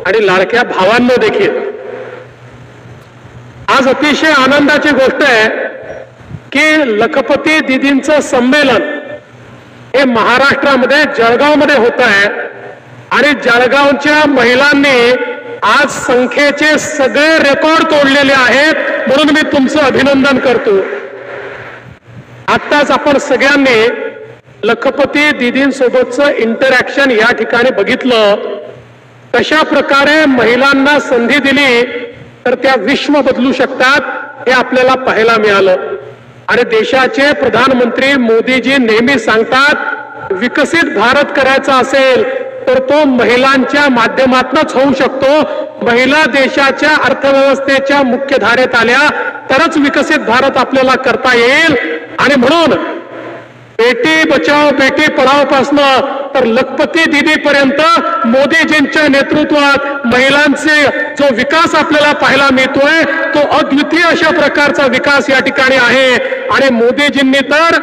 आणि लाडक्या भावांनो देखील आज अतिशय आनंदाची गोष्ट आहे की लखपती दीदींचं संमेलन हे महाराष्ट्रामध्ये जळगावमध्ये होत आहे आणि जळगावच्या महिलांनी आज संख्येचे सगळे रेकॉर्ड तोडलेले आहेत म्हणून मी तुमचं अभिनंदन करतो। आत्ताच आपण सगळ्यांनी लखपती दीदींसोबतचं इंटरॅक्शन या ठिकाणी बघितलं, कशा प्रकारे महिलांना संधी दिली तर त्या विश्व बदलू शकतात हे आपल्याला पाहायला मिळालं। आणि देशाचे प्रधानमंत्री मोदीजी नेहमी सांगतात विकसित भारत करायचा असेल तर तो महिलांच्या माध्यमातूनच होऊ शकतो। महिला देशाच्या अर्थव्यवस्थेच्या मुख्य धारेत आल्या तरच विकसित भारत आपल्याला करता येईल। आणि म्हणून बेटी बचाओ बेटी पढाओ पासनं तर लखपती दीदी पर्यंत मोदीजींच्या नेतृत्वात महिलांचे जो विकास आपल्याला पाहायला मिळतोय तो अद्वितीय अशा प्रकारचा विकास या ठिकाणी आहे। आणि मोदीजींनी तर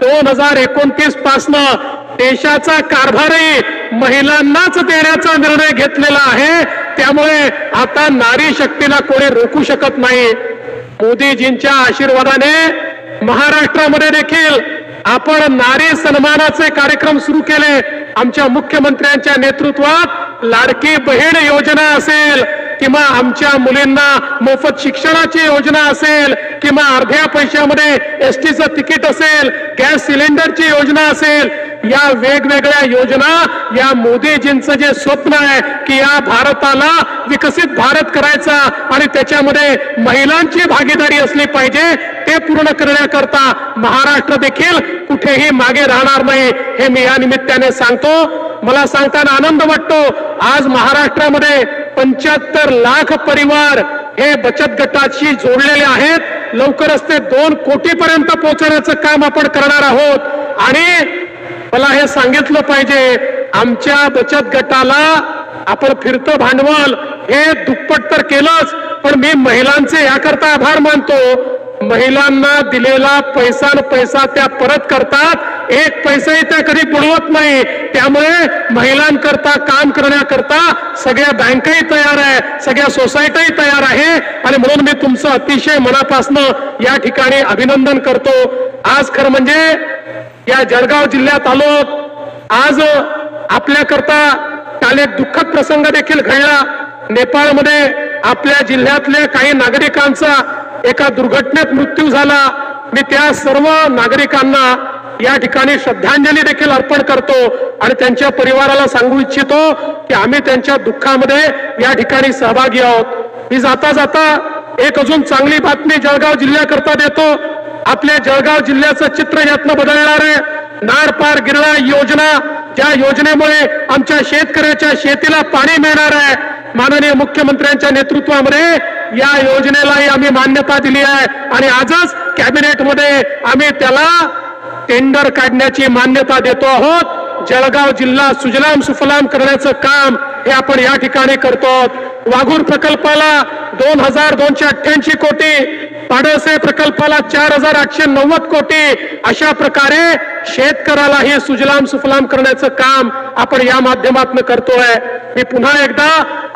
2029 पासनं देशाचा कारभारही महिलांनाच देण्याचा निर्णय घेतलेला आहे। त्यामुळे आता नारी शक्तीला कोणी रोखू शकत नाही। मोदीजींच्या आशीर्वादाने महाराष्ट्रामध्ये देखील आपण नारी सन्मानाचे कार्यक्रम सुरू केले। आमच्या मुख्यमंत्र्यांच्या नेतृत्वात लाडकी बहीण योजना असेल किंवा आमच्या मुलींना मोफत शिक्षणाची योजना असेल किंवा अर्ध्या पैशामध्ये एसटीचं तिकीट असेल, गॅस सिलेंडरची योजना असेल, या वेगवेगळ्या योजना या मोदीजींचं जे स्वप्न आहे की या भारताला विकसित भारत करायचा आणि त्याच्यामध्ये महिलांची भागीदारी असली पाहिजे ते पूर्ण करण्याकरता महाराष्ट्र देखील कुठेही मागे राहणार नाही हे मी या निमित्ताने सांगतो। मला सांगताना आनंद वाटतो आज महाराष्ट्रामध्ये 75 लाख परिवार हे बचत गटाशी जोडलेले आहेत। लवकरच ते 2 कोटीपर्यंत पोहोचण्याचं काम आपण करणार आहोत। आणि मला हे सांगितलं पाहिजे आमच्या बचत गटाला आपण फिरतं भांडवल हे दुप्पट तर केलंच, पण मी महिलांचे याकरता आभार मानतो। महिलांना दिलेला पैसा त्या परत करतात, एक पैसाही त्या कधी बुडवत नाही। त्यामुळे महिलांकरता काम करण्याकरता सगळ्या बँकाही तयार आहे, सगळ्या सोसायटीही तयार आहे। आणि म्हणून मी तुमचं अतिशय मनापासनं या ठिकाणी अभिनंदन करतो। आज खरं म्हणजे या जळगाव जिल्ह्यात आलो, आज आपल्याकरता काल एक दुःखद प्रसंग देखील घडला। नेपाळमध्ये आपल्या जिल्ह्यातल्या काही नागरिकांचा एका दुर्घटनेत मृत्यू झाला। मी त्या सर्व नागरिकांना या ठिकाणी श्रद्धांजली देखील अर्पण करतो आणि त्यांच्या परिवाराला सांगू इच्छितो की आम्ही त्यांच्या दुःखामध्ये या ठिकाणी सहभागी आहोत। मी जाता जाता एक अजून चांगली बातमी जळगाव जिल्ह्याकरता देतो। आपल्या जळगाव जिल्ह्याचं चित्र यातनं बदलणार आहे। नार पार गिरळा योजना, ज्या योजनेमुळे आमच्या शेतकऱ्याच्या शेतीला पाणी मिळणार आहे, माननीय मुख्यमंत्र्यांच्या नेतृत्वामध्ये या योजनेलाही आम्ही मान्यता दिली आहे आणि आजच कॅबिनेटमध्ये आम्ही त्याला टेंडर काढण्याची मान्यता देतो आहोत। जळगाव जिल्हा सुजलाम सुफलाम करण्याचं काम हे आपण या ठिकाणी करतो। वाघूर प्रकल्पाला 2288 कोटी, पाडळसे प्रकल्पाला 4890 कोटी, अशा प्रकारे शेतकऱ्यालाही सुजलाम सुफलाम करण्याचं काम आपण या माध्यमातून करतोय। मी पुन्हा एकदा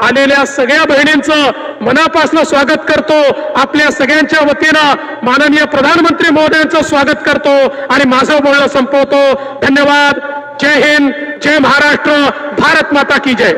आलेल्या सगळ्या बहिणींचं मनापासून स्वागत करतो। आपल्या सगळ्यांच्या वतीनं माननीय प्रधानमंत्री महोदयांचं स्वागत करतो आणि माझं बोलणं संपवतो। धन्यवाद। जय हिंद, जय महाराष्ट्र, भारत माता की जय।